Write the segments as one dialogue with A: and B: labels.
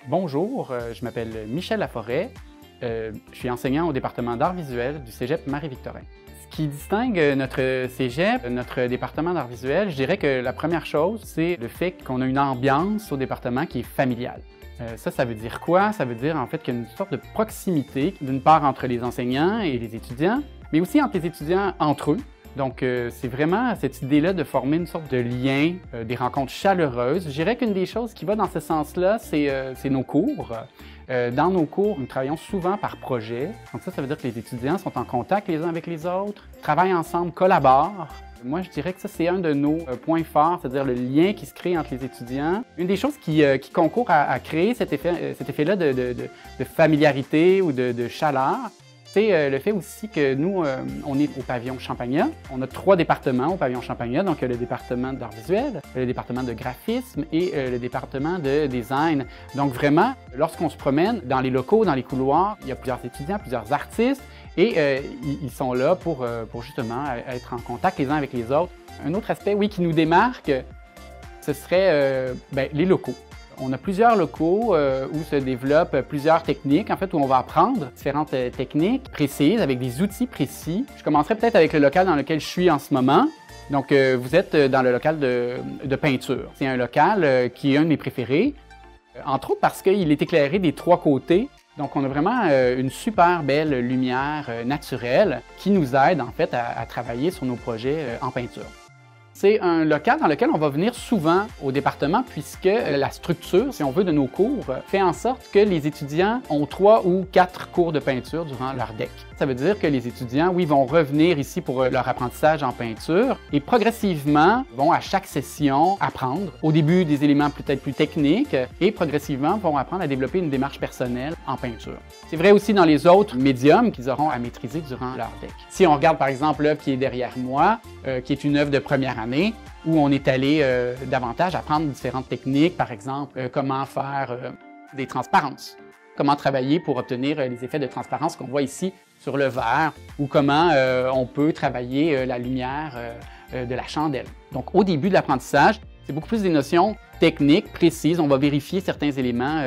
A: Bonjour, je m'appelle Michel Laforêt. Je suis enseignant au département d'art visuel du Cégep Marie-Victorin. Ce qui distingue notre Cégep, notre département d'art visuel, je dirais que la première chose, c'est le fait qu'on a une ambiance au département qui est familiale. Ça veut dire quoi? Ça veut dire en fait qu'il y a une sorte de proximité, d'une part entre les enseignants et les étudiants, mais aussi entre les étudiants entre eux. Donc, c'est vraiment cette idée-là de former une sorte de lien, des rencontres chaleureuses. Je dirais qu'une des choses qui va dans ce sens-là, c'est nos cours. Dans nos cours, nous travaillons souvent par projet. Donc ça veut dire que les étudiants sont en contact les uns avec les autres, travaillent ensemble, collaborent. Moi, je dirais que ça, c'est un de nos points forts, c'est-à-dire le lien qui se crée entre les étudiants. Une des choses qui concourt à créer cet effet-là de familiarité ou de chaleur, c'est le fait aussi que nous, on est au pavillon Champagnat. On a 3 départements au pavillon Champagnat, donc le département d'art visuel, le département de graphisme et le département de design. Donc vraiment, lorsqu'on se promène dans les locaux, dans les couloirs, il y a plusieurs étudiants, plusieurs artistes et ils sont là pour justement être en contact les uns avec les autres. Un autre aspect, oui, qui nous démarque, ce serait les locaux. On a plusieurs locaux où se développent plusieurs techniques, en fait, où on va apprendre différentes techniques précises avec des outils précis. Je commencerai peut-être avec le local dans lequel je suis en ce moment. Donc, vous êtes dans le local de peinture. C'est un local qui est un de mes préférés, entre autres parce qu'il est éclairé des 3 côtés. Donc, on a vraiment une super belle lumière naturelle qui nous aide, en fait, à travailler sur nos projets en peinture. C'est un local dans lequel on va venir souvent au département puisque la structure, si on veut, de nos cours fait en sorte que les étudiants ont 3 ou 4 cours de peinture durant leur DEC. Ça veut dire que les étudiants, oui, vont revenir ici pour leur apprentissage en peinture et progressivement vont à chaque session apprendre, au début des éléments peut-être plus techniques et progressivement vont apprendre à développer une démarche personnelle en peinture. C'est vrai aussi dans les autres médiums qu'ils auront à maîtriser durant leur DEC. Si on regarde par exemple l'œuvre qui est derrière moi, qui est une œuvre de première année, où on est allé davantage apprendre différentes techniques, par exemple, comment faire des transparences, comment travailler pour obtenir les effets de transparence qu'on voit ici sur le verre, ou comment on peut travailler la lumière de la chandelle. Donc, au début de l'apprentissage, c'est beaucoup plus des notions techniques, précises. On va vérifier certains éléments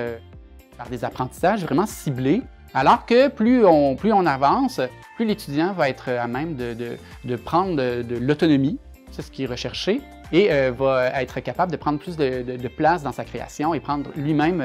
A: par des apprentissages vraiment ciblés, alors que plus on avance, plus l'étudiant va être à même de prendre de l'autonomie, c'est ce qui est recherché, et va être capable de prendre plus de place dans sa création et prendre lui-même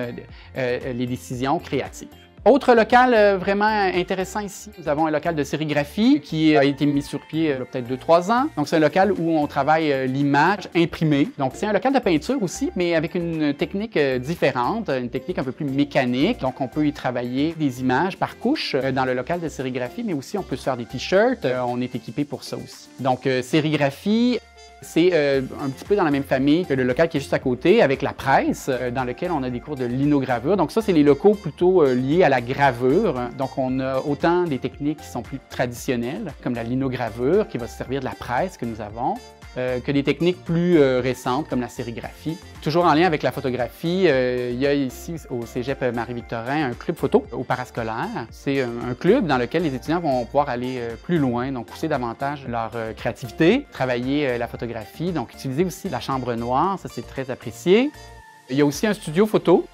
A: les décisions créatives. Autre local vraiment intéressant ici, nous avons un local de sérigraphie qui a été mis sur pied il y a peut-être 2-3 ans. Donc c'est un local où on travaille l'image imprimée. Donc c'est un local de peinture aussi, mais avec une technique différente, une technique un peu plus mécanique. Donc on peut y travailler des images par couche dans le local de sérigraphie, mais aussi on peut se faire des t-shirts. On est équipé pour ça aussi. Donc sérigraphie, c'est un petit peu dans la même famille que le local qui est juste à côté, avec la presse, dans lequel on a des cours de linogravure. Donc ça, c'est les locaux plutôt liés à la gravure. Donc on a autant des techniques qui sont plus traditionnelles, comme la linogravure, qui va se servir de la presse que nous avons, que des techniques plus récentes, comme la sérigraphie. Toujours en lien avec la photographie, il y a ici au Cégep Marie-Victorin un club photo au parascolaire. C'est un club dans lequel les étudiants vont pouvoir aller plus loin, donc pousser davantage leur créativité, travailler la photographie, donc utiliser aussi la chambre noire, ça c'est très apprécié. Il y a aussi un studio photo.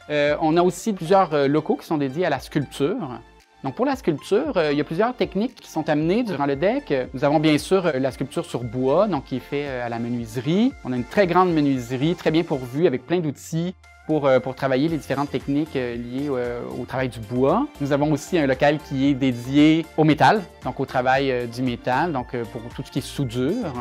A: On a aussi plusieurs locaux qui sont dédiés à la sculpture. Donc pour la sculpture, il y a plusieurs techniques qui sont amenées durant le DEC. Nous avons bien sûr la sculpture sur bois, donc qui est fait à la menuiserie. On a une très grande menuiserie, très bien pourvue, avec plein d'outils pour travailler les différentes techniques liées au travail du bois. Nous avons aussi un local qui est dédié au métal, donc au travail du métal, donc pour tout ce qui est soudure.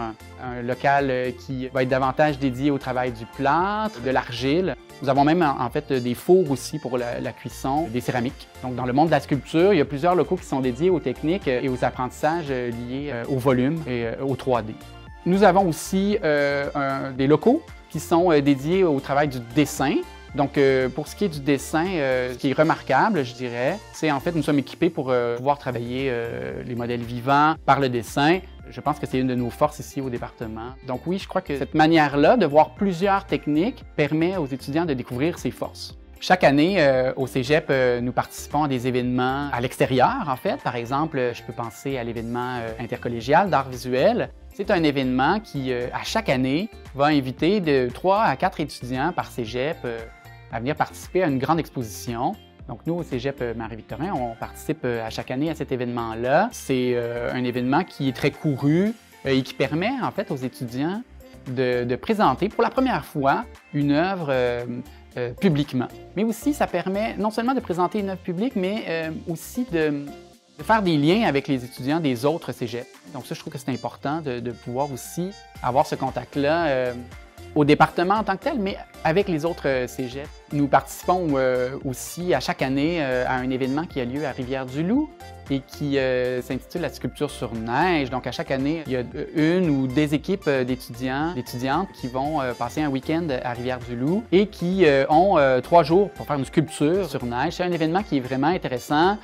A: Un local qui va être davantage dédié au travail du plâtre, de l'argile. Nous avons même en fait des fours aussi pour la cuisson, des céramiques. Donc dans le monde de la sculpture, il y a plusieurs locaux qui sont dédiés aux techniques et aux apprentissages liés au volume et au 3D. Nous avons aussi des locaux qui sont dédiés au travail du dessin. Donc, pour ce qui est du dessin, ce qui est remarquable, je dirais, c'est en fait, nous sommes équipés pour pouvoir travailler les modèles vivants par le dessin. Je pense que c'est une de nos forces ici au département. Donc oui, je crois que cette manière-là de voir plusieurs techniques permet aux étudiants de découvrir ses forces. Chaque année, au Cégep, nous participons à des événements à l'extérieur, en fait. Par exemple, je peux penser à l'événement intercollégial d'art visuel. C'est un événement qui, à chaque année, va inviter de 3 à 4 étudiants par Cégep à venir participer à une grande exposition. Donc nous, au Cégep Marie-Victorin, on participe à chaque année à cet événement-là. C'est un événement qui est très couru et qui permet en fait aux étudiants de présenter pour la première fois une œuvre publiquement. Mais aussi, ça permet non seulement de présenter une œuvre publique, mais aussi de faire des liens avec les étudiants des autres cégeps. Donc ça, je trouve que c'est important de pouvoir aussi avoir ce contact-là au département en tant que tel, mais avec les autres cégeps. Nous participons aussi à chaque année à un événement qui a lieu à Rivière-du-Loup et qui s'intitule la sculpture sur neige. Donc à chaque année, il y a une ou des équipes d'étudiantes qui vont passer un week-end à Rivière-du-Loup et qui ont 3 jours pour faire une sculpture sur neige. C'est un événement qui est vraiment intéressant,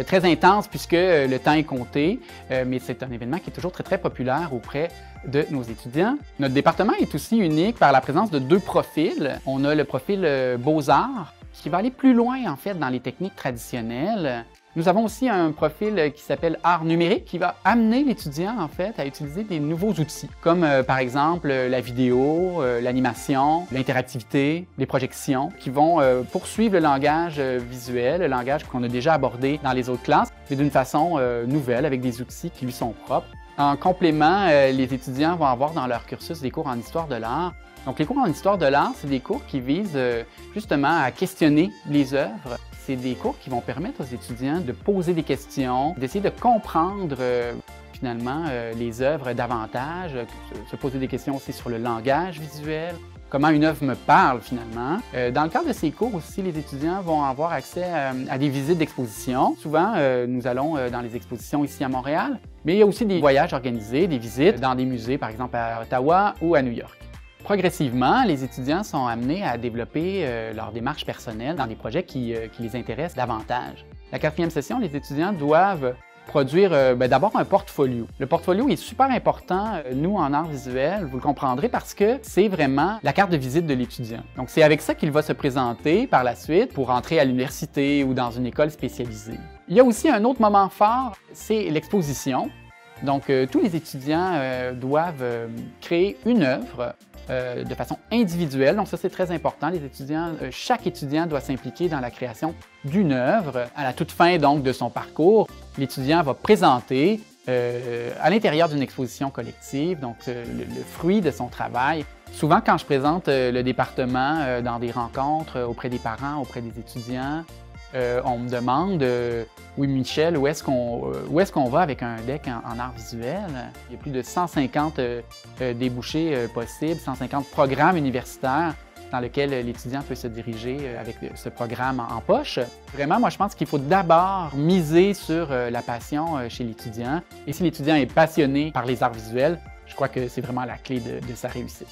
A: très intense puisque le temps est compté, mais c'est un événement qui est toujours très, très populaire auprès de nos étudiants. Notre département est aussi unique par la présence de 2 profils. On a le profil Beaux-Arts qui va aller plus loin en fait dans les techniques traditionnelles. Nous avons aussi un profil qui s'appelle Art numérique qui va amener l'étudiant en fait à utiliser des nouveaux outils comme par exemple la vidéo, l'animation, l'interactivité, les projections qui vont poursuivre le langage visuel, le langage qu'on a déjà abordé dans les autres classes, mais d'une façon nouvelle avec des outils qui lui sont propres. En complément, les étudiants vont avoir dans leur cursus des cours en histoire de l'art. Donc les cours en histoire de l'art, c'est des cours qui visent justement à questionner les œuvres. C'est des cours qui vont permettre aux étudiants de poser des questions, d'essayer de comprendre finalement les œuvres davantage, se poser des questions aussi sur le langage visuel, comment une œuvre me parle finalement. Dans le cadre de ces cours aussi, les étudiants vont avoir accès à des visites d'exposition. Souvent, nous allons dans les expositions ici à Montréal, mais il y a aussi des voyages organisés, des visites dans des musées, par exemple à Ottawa ou à New York. Progressivement, les étudiants sont amenés à développer leur démarche personnelle dans des projets qui les intéressent davantage. La 4e session, les étudiants doivent produire d'abord un portfolio. Le portfolio est super important, nous, en art visuel, vous le comprendrez, parce que c'est vraiment la carte de visite de l'étudiant. Donc, c'est avec ça qu'il va se présenter par la suite pour entrer à l'université ou dans une école spécialisée. Il y a aussi un autre moment fort, c'est l'exposition. Donc, tous les étudiants doivent créer une œuvre de façon individuelle. Donc ça, c'est très important. Les étudiants, chaque étudiant doit s'impliquer dans la création d'une œuvre. À la toute fin donc de son parcours, l'étudiant va présenter à l'intérieur d'une exposition collective, donc le fruit de son travail. Souvent, quand je présente le département dans des rencontres auprès des parents, auprès des étudiants, on me demande oui, Michel, où est-ce qu'on va avec un DEC en art visuel? Il y a plus de 150 débouchés possibles, 150 programmes universitaires dans lesquels l'étudiant peut se diriger avec ce programme en poche. Vraiment, moi, je pense qu'il faut d'abord miser sur la passion chez l'étudiant. Et si l'étudiant est passionné par les arts visuels, je crois que c'est vraiment la clé de sa réussite.